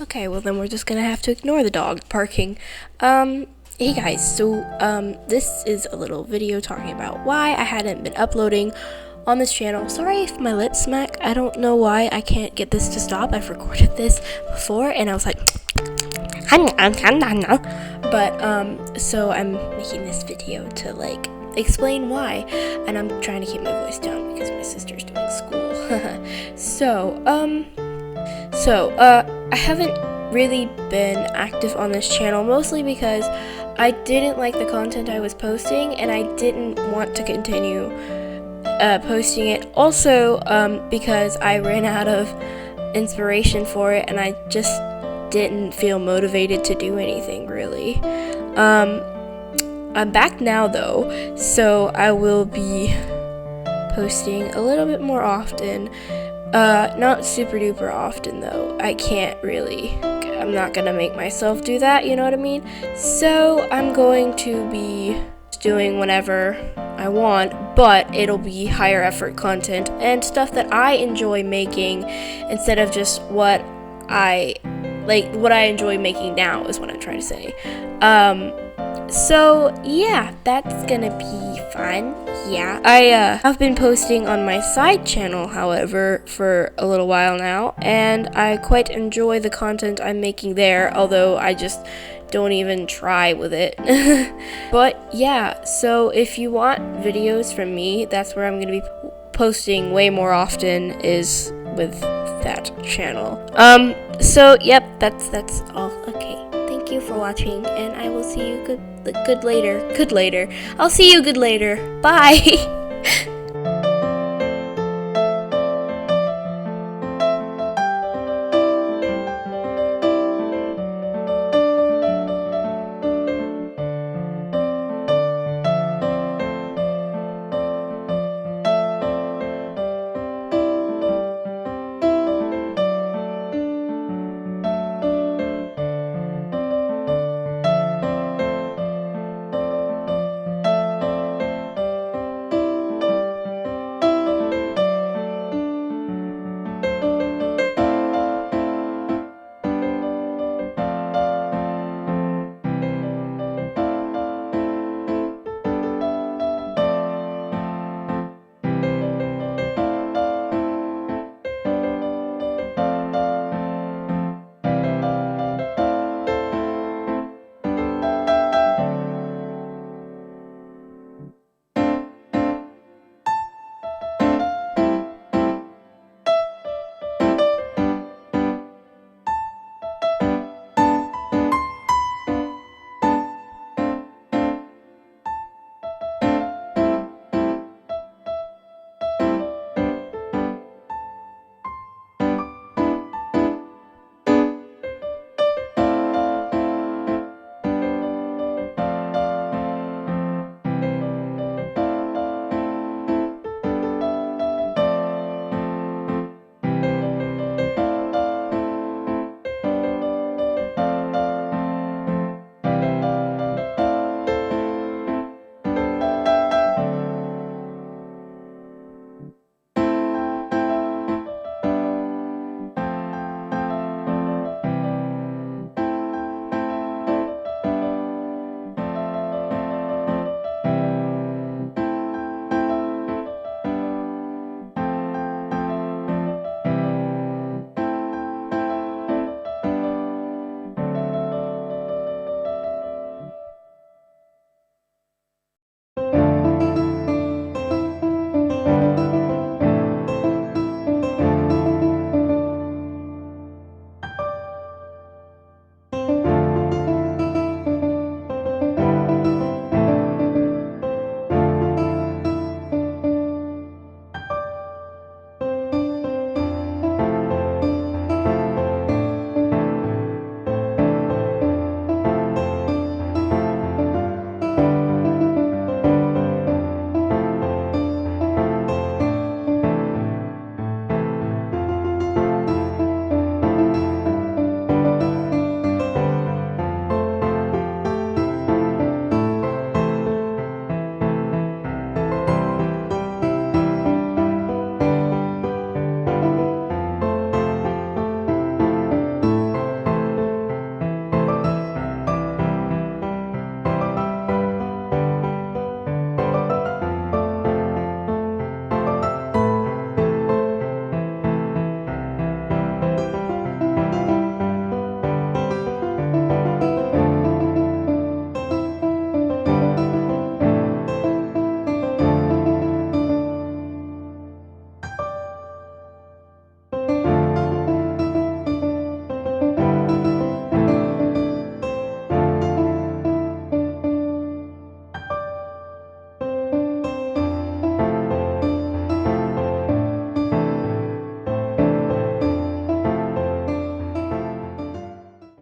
Okay, well then we're just gonna have to ignore the dog barking. Hey guys, so this is a little video talking about why I hadn't been uploading on this channel. Sorry if my lips smack. I don't know why I can't get this to stop. I've recorded this before and I was like but so I'm making this video to like explain why, and I'm trying to keep my voice down because my sister's doing school. So I haven't really been active on this channel, mostly because I didn't like the content I was posting and I didn't want to continue posting it. Also because I ran out of inspiration for it and I just didn't feel motivated to do anything really. I'm back now though, so I will be posting a little bit more often. Not super duper often though. I can't really. I'm not gonna make myself do that, you know what I mean? So I'm going to be doing whenever I want, but it'll be higher effort content and stuff that I enjoy making instead of just what I enjoy making now is what I'm trying to say. So yeah, that's gonna be fun. Yeah, I have been posting on my side channel, however, for a little while now, and I quite enjoy the content I'm making there, although I just don't even try with it. But yeah, so if you want videos from me, that's where I'm gonna be posting way more often, is with that channel. So yep, that's all. Okay, thank you for watching, and I will see you good later. I'll see you good later. Bye.